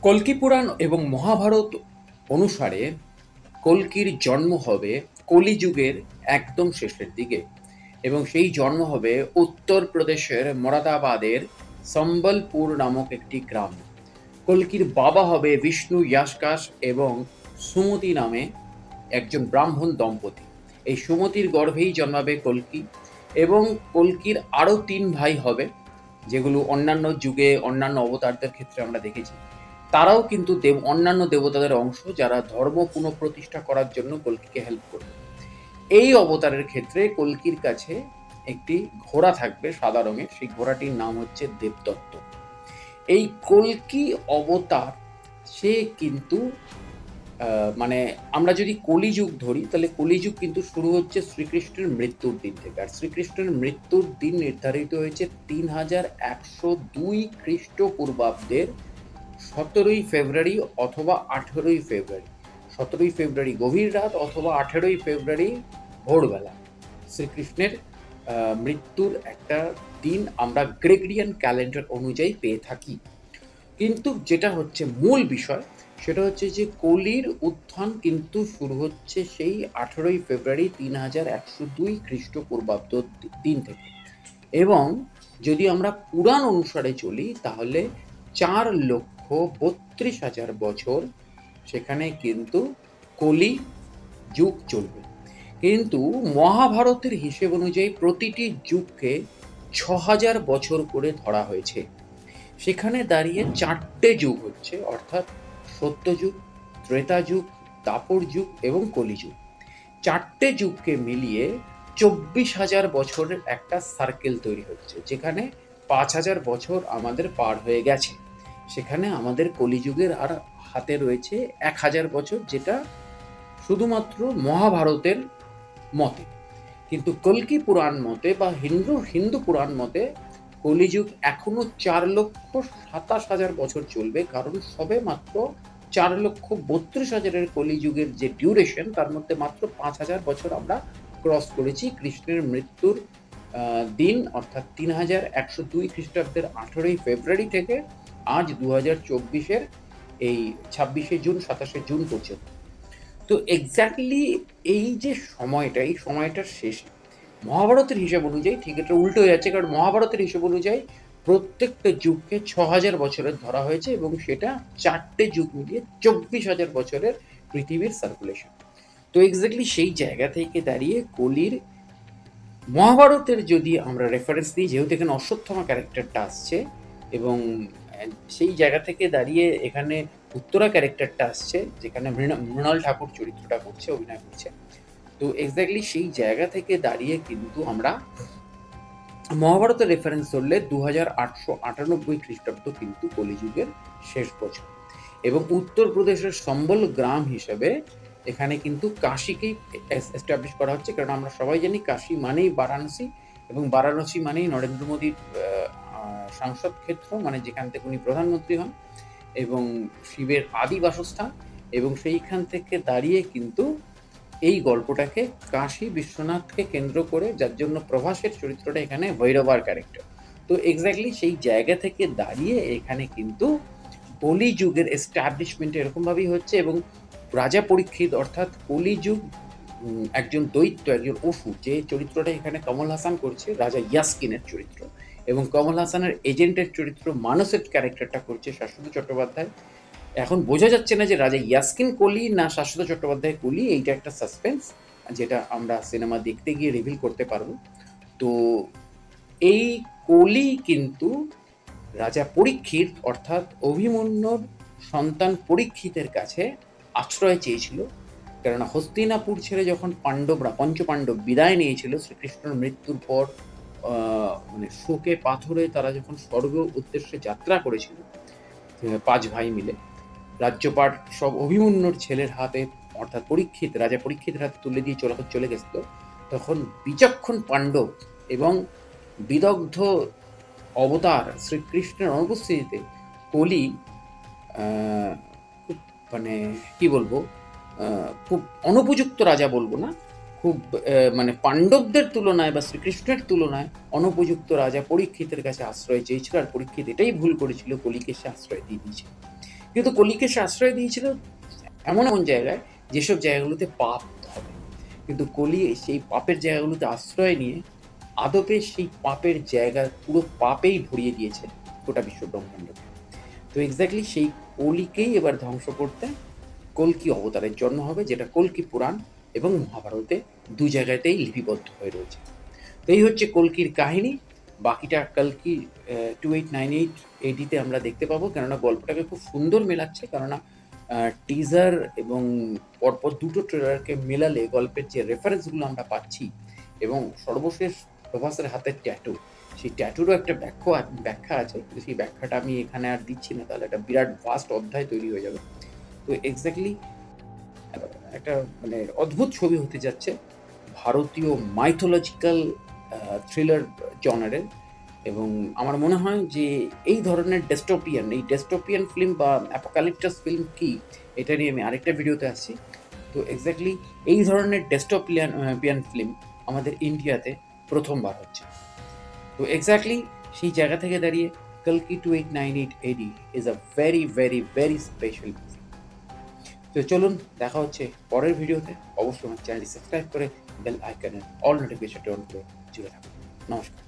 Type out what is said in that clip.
কল্কি পুরাণ এবং মহাভারত অনুসারে কল্কির জন্ম হবে কলিযুগের একদম শেষের দিকে এবং সেই জন্ম হবে উত্তরপ্রদেশের মোরাদাবাদের সম্বলপুর নামক একটি গ্রাম। কল্কির বাবা হবে বিষ্ণু ইয়াসকাস এবং সুমতি নামে একজন ব্রাহ্মণ দম্পতি। এই সুমতির গর্ভেই জন্মাবে কল্কি এবং কল্কির আরও ৩ ভাই হবে, যেগুলো অন্যান্য যুগে অন্যান্য অবতারদের ক্ষেত্রে আমরা দেখেছি। তারাও কিন্তু অন্যান্য দেবতাদের অংশ, যারা ধর্ম পুনঃপ্রতিষ্ঠা করার জন্য কল্কিকে হেল্প করবে। এই অবতারের ক্ষেত্রে কল্কির কাছে একটি ঘোড়া থাকবে সাদা রঙের, সেই ঘোড়াটির নাম হচ্ছে দেবদত্ত। এই কল্কি অবতার সে কিন্তু মানে আমরা যদি কলিযুগ ধরি তাহলে কলিযুগ কিন্তু শুরু হচ্ছে শ্রীকৃষ্ণের মৃত্যুর দিন থেকে, আর শ্রীকৃষ্ণের মৃত্যুর দিন নির্ধারিত হয়েছে 3102 খ্রিস্টপূর্বাব্দের 17ই ফেব্রুয়ারি অথবা 18ই ফেব্রুয়ারি। 17ই ফেব্রুয়ারি গভীর রাত অথবা 18ই ফেব্রুয়ারি ভোরবেলা শ্রীকৃষ্ণের মৃত্যুর একটা দিন আমরা গ্রেগরিয়ান ক্যালেন্ডার অনুযায়ী পেয়ে থাকি। কিন্তু যেটা হচ্ছে মূল বিষয়, সেটা হচ্ছে যে কলির উত্থান কিন্তু শুরু হচ্ছে সেই 18ই ফেব্রুয়ারি 3102 খ্রিস্টপূর্বাব্দ দিন থেকে। এবং যদি আমরা পুরাণ অনুসারে চলি তাহলে 4,32,000 বছর সেখানে কিন্তু কলি যুগ চলবে। কিন্তু মহাভারতের হিসেব অনুযায়ী প্রতিটি যুগকে 6,000 বছর করে ধরা হয়েছে। সেখানে দাঁড়িয়ে 4টে যুগ হচ্ছে, অর্থাৎ সত্যযুগ, ত্রেতা যুগ, দাপর যুগ এবং কলিযুগ। 4টে যুগকে মিলিয়ে 24,000 বছরের একটা সার্কেল তৈরি হচ্ছে, যেখানে 5,000 বছর আমাদের পার হয়ে গেছে। সেখানে আমাদের কলিযুগের আর হাতে রয়েছে 1,000 বছর, যেটা শুধুমাত্র মহাভারতের মতে। কিন্তু কল্কি পুরাণ মতে বা হিন্দু পুরাণ মতে কলিযুগ এখনো 4,27,000 বছর চলবে, কারণ সবে মাত্র 4,32,000 কলিযুগের যে ডিউরেশন, তার মধ্যে মাত্র 5,000 বছর আমরা ক্রস করেছি কৃষ্ণের মৃত্যুর দিন, অর্থাৎ 3102 খ্রিস্টাব্দের 18ই ফেব্রুয়ারি থেকে আজ 2024-এর এই 26শে জুন 27শে জুন পর্যন্ত। তো এক্স্যাক্টলি এই যে সময়টা, এই সময়টার শেষে মহাভারতের হিসাব অনুযায়ী ঠিক এটা উল্টো হয়ে যাচ্ছে, কারণ মহাভারতের হিসাব অনুযায়ী প্রত্যেকটা যুগকে 6,000 বছরের ধরা হয়েছে এবং সেটা 4টে যুগ মিলিয়ে 24,000 বছরের পৃথিবীর সার্কুলেশন। তো এক্স্যাক্টলি সেই জায়গা থেকে দাঁড়িয়ে কলির মহাভারতের যদি আমরা রেফারেন্স দিই, যেহেতু এখানে অশ্বত্থামা ক্যারেক্টারটা আসছে এবং সেই জায়গা থেকে দাঁড়িয়ে এখানে উত্তরা ক্যারেক্টারটা আসছে, যেখানে মৃণাল ঠাকুর চরিত্রটা করছে, অভিনয় করছে। তো এক্স্যাক্টলি সেই জায়গা থেকে দাঁড়িয়ে কিন্তু আমরা মহাভারতের রেফারেন্স ধরলে 2898 খ্রিস্টাব্দ কিন্তু কলিযুগের শেষ বছর। এবং উত্তরপ্রদেশের সম্বল গ্রাম হিসেবে এখানে কিন্তু কাশীকেই এস্টাবলিশ করা হচ্ছে, কারণ আমরা সবাই জানি কাশী মানেই বারাণসী, এবং বারাণসী মানেই নরেন্দ্র মোদীর সাংসদ ক্ষেত্র, মানে যেখান থেকে উনি প্রধানমন্ত্রী হন এবং শিবের আদি বাসস্থান। এবং সেইখান থেকে দাঁড়িয়ে কিন্তু এই গল্পটাকে কাশী বিশ্বনাথকে কেন্দ্র করে, যার জন্য প্রভাসের চরিত্রটা এখানে ভৈরবার ক্যারেক্টার। তো এক্স্যাক্টলি সেই জায়গা থেকে দাঁড়িয়ে এখানে কিন্তু কলিযুগের এস্টাবলিশমেন্ট এরকমভাবেই হচ্ছে। এবং রাজা পরীক্ষিত অর্থাৎ কলিযুগ একজন দৈত্য, একজন অসুর, যে চরিত্রটা এখানে কমল হাসান করছে, রাজা ইয়াস্কিনের চরিত্র, এবং কমল হাসানের এজেন্টের চরিত্র মানসের ক্যারেক্টারটা করছে শাশ্বত চট্টোপাধ্যায়। এখন বোঝা যাচ্ছে না যে রাজা ইয়াস্কিন কলি না শাশ্বত চট্টোপাধ্যায় কলি, এইটা একটা সাসপেন্স, যেটা আমরা সিনেমা দেখতে গিয়ে রিভিল করতে পারবো। তো এই কলি কিন্তু রাজা পরীক্ষিত অর্থাৎ অভিমন্যুর সন্তান পরীক্ষিতের কাছে আশ্রয় চেয়েছিল, কেননা হস্তিনাপুর ছেড়ে যখন পাণ্ডবরা, পঞ্চপাণ্ডব বিদায় নিয়েছিল শ্রীকৃষ্ণের মৃত্যুর পর, মানে শোকে পাথরে তারা যখন স্বর্গ উদ্দেশ্যে যাত্রা করেছিল 5 ভাই মিলে, রাজ্যপাট সব অভিমন্যুর ছেলের হাতে অর্থাৎ পরীক্ষিত, রাজা পরীক্ষিতের হাতে তুলে দিয়ে চলে গেছিল, তখন বিচক্ষণ পাণ্ডব এবং বিদগ্ধ অবতার শ্রীকৃষ্ণের অনুপস্থিতিতে কলি খুব মানে কি বলবো, খুব অনুপযুক্ত রাজা বলবো না, খুব মানে পাণ্ডবদের তুলনায় বা শ্রীকৃষ্ণের তুলনায় অনুপযুক্ত রাজা পরীক্ষিতের কাছে আশ্রয় চেয়েছিল, আর পরীক্ষিত এটাই ভুল করেছিল, কলিকে সে আশ্রয় দিয়ে দিয়েছিল। কিন্তু কলিকে সে আশ্রয় দিয়েছিল এমন এমন জায়গায় যেসব জায়গাগুলোতে পাপ হবে, কিন্তু কলি সেই পাপের জায়গাগুলোতে আশ্রয় নিয়ে আদপে সেই পাপের জায়গা পুরো পাপেই ভরিয়ে দিয়েছে গোটা বিশ্ব ব্রহ্মাণ্ডকে। তো এক্স্যাক্টলি সেই কলিকেই এবার ধ্বংস করতে কল্কি অবতারের জন্ম হবে, যেটা কল্কি পুরাণ এবং মহাভারতে দু জায়গাতেই লিপিবদ্ধ হয়ে রয়েছে। তো এই হচ্ছে কল্কির কাহিনী। বাকিটা কালকি 2898 এডিতে আমরা দেখতে পাবো, কেননা গল্পটাকে খুব সুন্দর মেলাচ্ছে। কেননা টিজার এবং পরপর দুটো ট্রেলারকে মেলালে গল্পের যে রেফারেন্সগুলো আমরা পাচ্ছি এবং সর্বশেষ প্রভাসের হাতের ট্যাটু, সেই ট্যাটুরও একটা ব্যাখ্যা আছে, কিন্তু সেই ব্যাখ্যাটা আমি এখানে আর দিচ্ছি না, তাহলে একটা বিরাট ভাস্ট অধ্যায় তৈরি হয়ে যাবে। তো এক্স্যাক্টলি একটা মানে অদ্ভুত ছবি হতে যাচ্ছে, ভারতীয় মাইথোলজিক্যাল থ্রিলার জনারের। এবং আমার মনে হয় যে এই ধরনের ডেস্টোপিয়ান ফিল্ম বা অ্যাপোকালিপটাস ফিল্ম কি, এটা নিয়ে আমি আরেকটা ভিডিওতে আসছি। তো এক্স্যাক্টলি এই ধরনের পিয়ান ফিল্ম আমাদের ইন্ডিয়াতে প্রথমবার হচ্ছে। তো এক্স্যাক্টলি সেই জায়গা থেকে দাঁড়িয়ে কালকি 2898 এডি is a very very very special movie. তো চলুন দেখা হচ্ছে পরের ভিডিওতে। অবশ্যই আমার চ্যানেলটি সাবস্ক্রাইব করে বেল আইকনের অল নোটিফিকেশনটা অন করে জুড়ে থাকুন। নমস্কার।